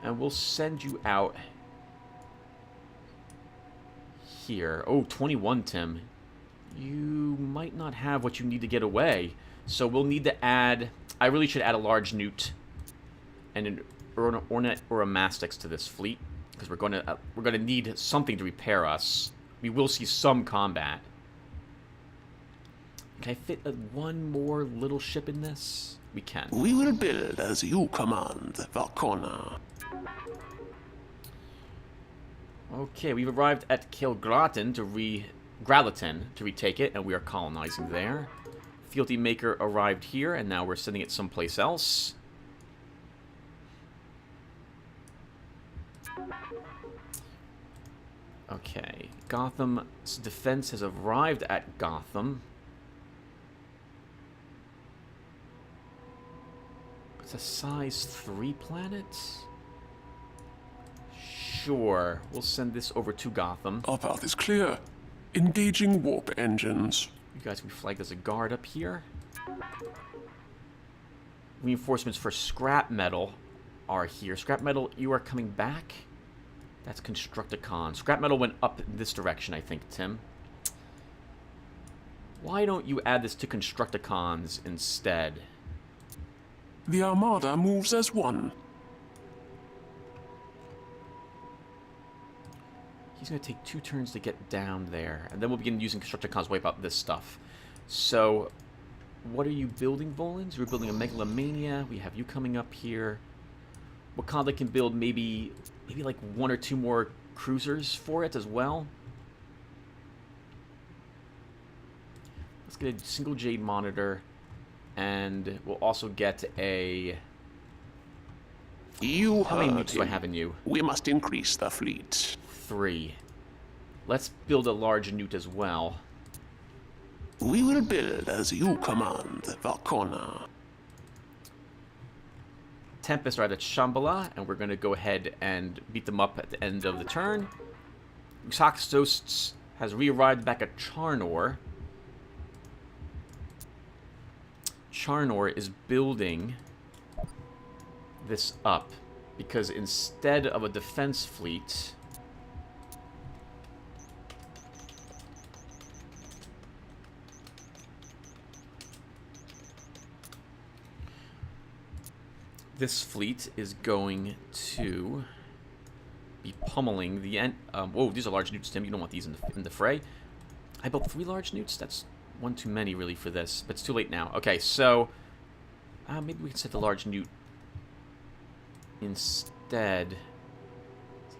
And we'll send you out here. Oh, 21, Tim. You might not have what you need to get away. So we'll need to add... I really should add a large newt and an Ornate or a Mastix to this fleet, because we're gonna need something to repair us. We will see some combat. Can I fit one more little ship in this? We can. We will build as you command, Varkona. Okay, we've arrived at Kilgratin Gralatin to retake it, and we are colonizing there. Fealty Maker arrived here, and now we're sending it someplace else. Okay, Gotham's defense has arrived at Gotham. It's a size 3 planet? Sure, we'll send this over to Gotham. Our path is clear. Engaging warp engines. You guys can be flagged as a guard up here. Reinforcements for scrap metal are here. Scrap metal, you are coming back. That's Constructicon. Scrap metal went up in this direction, I think, Tim. Why don't you add this to Constructicons instead? The Armada moves as one. He's going to take 2 turns to get down there. And then we'll begin using Constructicons to wipe out this stuff. So, what are you building, Volans? We're building a Megalomania. We have you coming up here. Wakanda can build maybe like 1 or 2 more cruisers for it as well. Let's get a single Jade monitor. And we'll also get a... You How many heard nukes do I him. have in you? We must increase the fleet. 3. Let's build a large newt as well. We will build as you command, Valkona. Tempest are at Shambhala, and we're going to go ahead and beat them up at the end of the turn. Uxaxos has re-arrived back at Charnor. Charnor is building this up, because instead of a defense fleet... This fleet is going to be pummeling the end. Whoa, these are large newts, Tim. You don't want these in the fray. I built 3 large newts. That's one too many, really, for this. But it's too late now. Okay, so maybe we can set the large newt instead.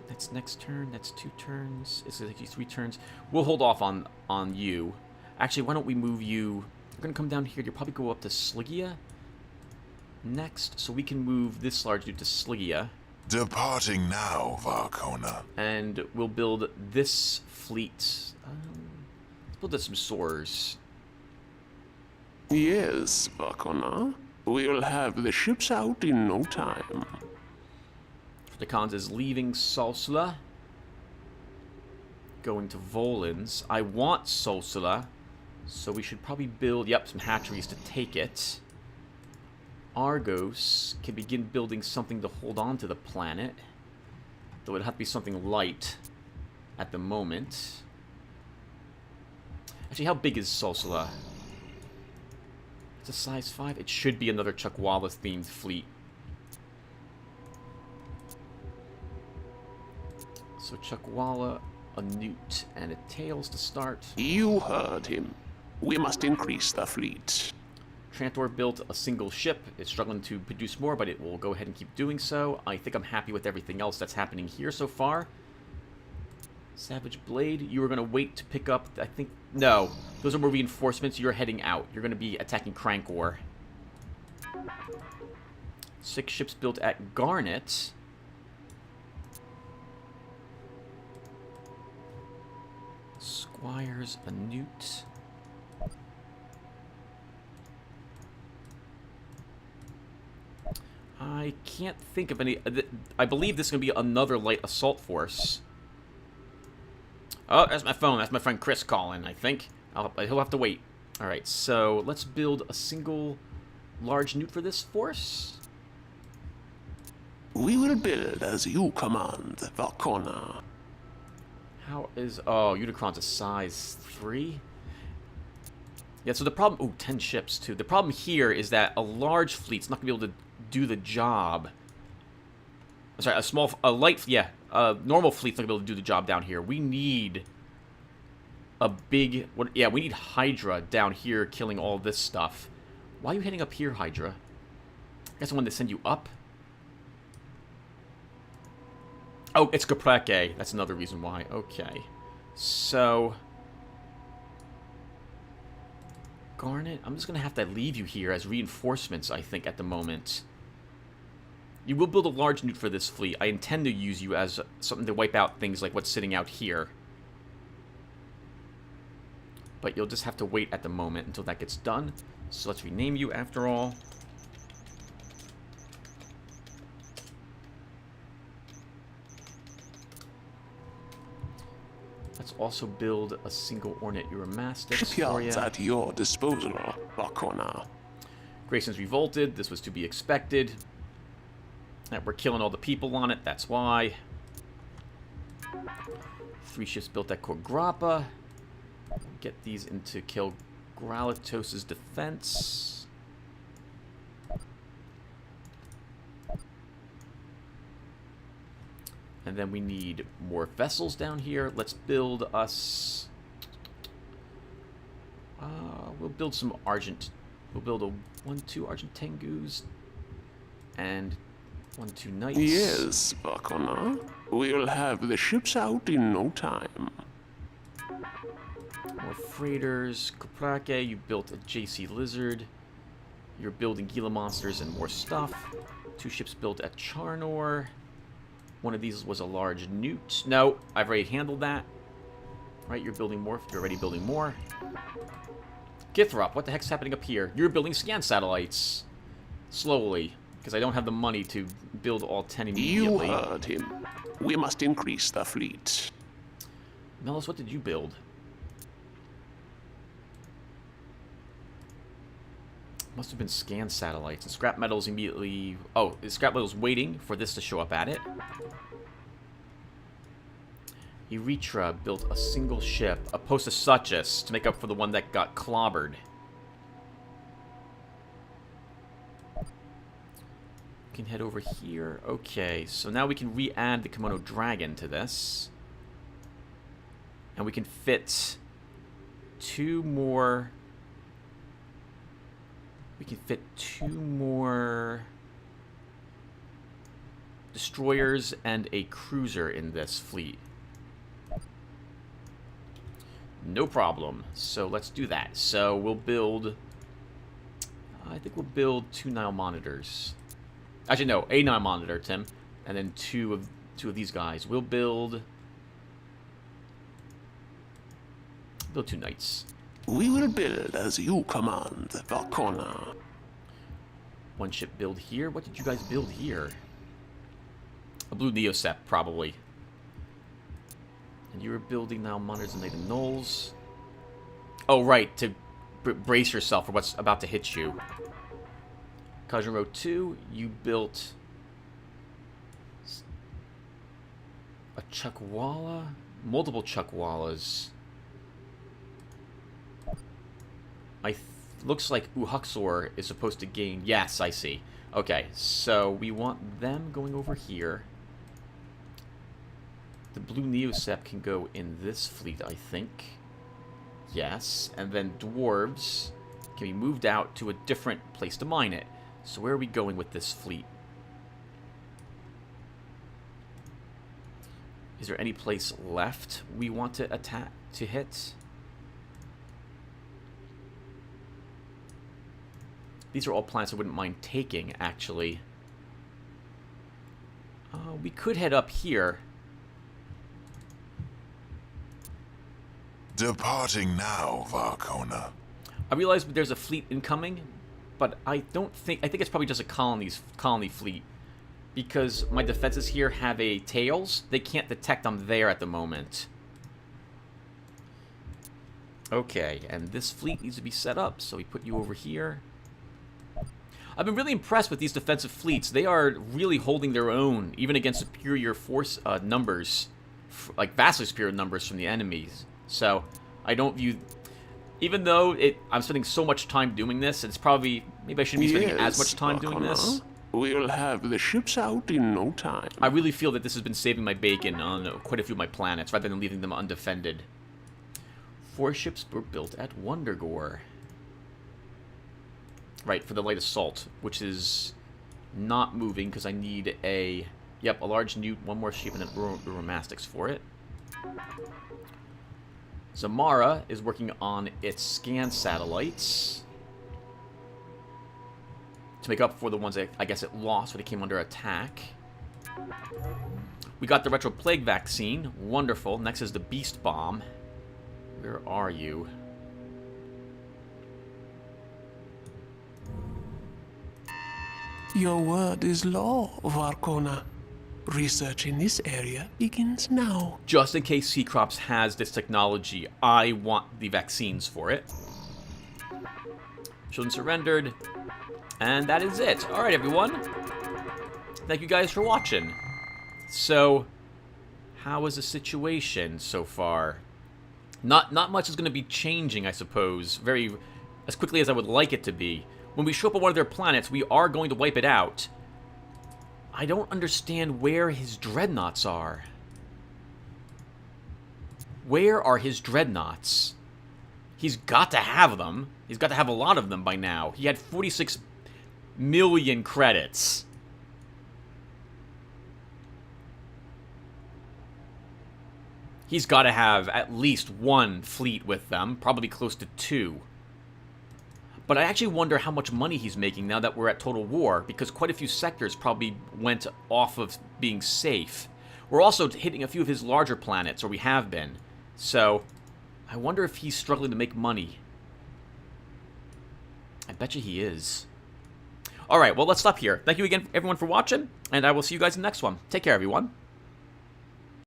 That's next turn. That's 2 turns. It's like 3 turns. We'll hold off on you. Actually, why don't we move you? We're gonna come down here. You'll probably go up to Sligia next, so we can move this large dude to Sligia. Departing now, Varkona. And we'll build this fleet. Let's build us some soars. Yes, Valkona. We'll have the ships out in no time. The Khans is leaving Solsula, going to Volans. I want Solsula, so we should probably build, yep, some hatcheries to take it. Argos can begin building something to hold on to the planet, though it'd have to be something light at the moment. Actually, how big is Solsula? It's a size 5. It should be another Chuckwalla-themed fleet. So Chuckwalla, a newt, and a tails to start. You heard him. We must increase the fleet. Trantor built a single ship. It's struggling to produce more, but it will go ahead and keep doing so. I think I'm happy with everything else that's happening here so far. Savage Blade, you were going to wait to pick up, I think... No, those are more reinforcements. You're heading out. You're going to be attacking Crankor. 6 ships built at Garnet. Squires, a newt. I can't think of any... I believe this is going to be another light assault force. Oh, that's my phone. That's my friend Chris calling, I think. He'll have to wait. Alright, so let's build a single large newt for this force. We will build as you command, Valkona. How is... Oh, Unicron's a size 3? Yeah, so the problem... Ooh, 10 ships, too. The problem here is that a large fleet's not going to be able to do the job. I'm sorry, a light... Yeah, a normal fleet's not going to be able to do the job down here. We need a big... Yeah, we need Hydra down here killing all this stuff. Why are you heading up here, Hydra? I guess I wanted to send you up. Oh, it's Capreke. That's another reason why. Okay. So... Garnet, I'm just going to have to leave you here as reinforcements, I think, at the moment. You will build a large newt for this fleet. I intend to use you as something to wipe out things like what's sitting out here. But you'll just have to wait at the moment until that gets done. So let's rename you after all. Let's also build a single Ornate Eurymastix for Shipyards you. at your disposal, Valkona. Grayson's revolted. This was to be expected. We're killing all the people on it, that's why. 3 ships built at Korgrappa. Get these into kill Gralatos' defense. And then we need more vessels down here. Let's build us... we'll build some Argent... We'll build a 1-2 Argent Tengus. And 1-2 Knights. Yes, Varkona. We'll have the ships out in no time. More freighters. Koprake, you built a JC Lizard. You're building Gila Monsters and more stuff. 2 ships built at Charnor. One of these was a large newt. No, I've already handled that. Right, you're building more. You're already building more. Githrop, what the heck's happening up here? You're building scan satellites. Slowly, because I don't have the money to build all 10 immediately. You heard him. We must increase the fleet. Melos, what did you build? Must have been scan satellites. And scrap metal's immediately... Oh, scrap metal's waiting for this to show up at it. Erythra built a single ship, a Post-Suchus, to make up for the one that got clobbered. We can head over here. Okay, so now we can re-add the Komodo Dragon to this. And we can fit 2 more... We can fit 2 more destroyers and a cruiser in this fleet. No problem. So let's do that. So we'll build... I think we'll build 2 Nile monitors. Actually, no, a Nile monitor, Tim. And then two of these guys. We'll build 2 knights. We will build as you command, Varkona. 1 ship build here. What did you guys build here? A blue Neocept, probably. And you were building now monitors and Nathan Knolls. Oh, right, to brace yourself for what's about to hit you. Kajiro 2, you built a Chuckwalla? Multiple Chuckwallas. Looks like Uhuxor is supposed to gain... Yes, I see. Okay, so we want them going over here. The blue Neocept can go in this fleet, I think. Yes, and then dwarves can be moved out to a different place to mine it. So where are we going with this fleet? Is there any place left we want to attack, to hit? These are all planets I wouldn't mind taking, actually. We could head up here. Departing now, Varkona. I realize there's a fleet incoming, but I think it's probably just a colony fleet. Because my defenses here have a tails, they can't detect them there at the moment. Okay, and this fleet needs to be set up, so we put you over here. I've been really impressed with these defensive fleets. They are really holding their own, even against superior force numbers, like vastly superior numbers from the enemies. So, I don't view... Even though I'm spending so much time doing this, it's probably... Maybe I shouldn't be spending as much time doing this. We'll have the ships out in no time. I really feel that this has been saving my bacon on quite a few of my planets, rather than leaving them undefended. 4 ships were built at Wondergore. Right, for the light assault, which is not moving because I need a... Yep, a large newt, 1 more ship, and then Uromastics for it. Zamara is working on its scan satellites to make up for the ones that I guess it lost when it came under attack. We got the Retro Plague vaccine. Wonderful. Next is the Beast Bomb. Where are you? Your word is law, Varkona. Research in this area begins now. Just in case Seacrops has this technology, I want the vaccines for it. Children surrendered. And that is it. Alright, everyone. thank you guys for watching. So, how is the situation so far? Not much is going to be changing, I suppose, as quickly as I would like it to be. When we show up on one of their planets, we are going to wipe it out. I don't understand where his dreadnoughts are. Where are his dreadnoughts? He's got to have them. He's got to have a lot of them by now. He had 46 million credits. He's got to have at least one fleet with them, probably close to 2. But I actually wonder how much money he's making now that we're at total war, because quite a few sectors probably went off of being safe. We're also hitting a few of his larger planets, or we have been. So, I wonder if he's struggling to make money. I bet you he is. Alright, well, let's stop here. Thank you again, everyone, for watching, and I will see you guys in the next one. Take care, everyone.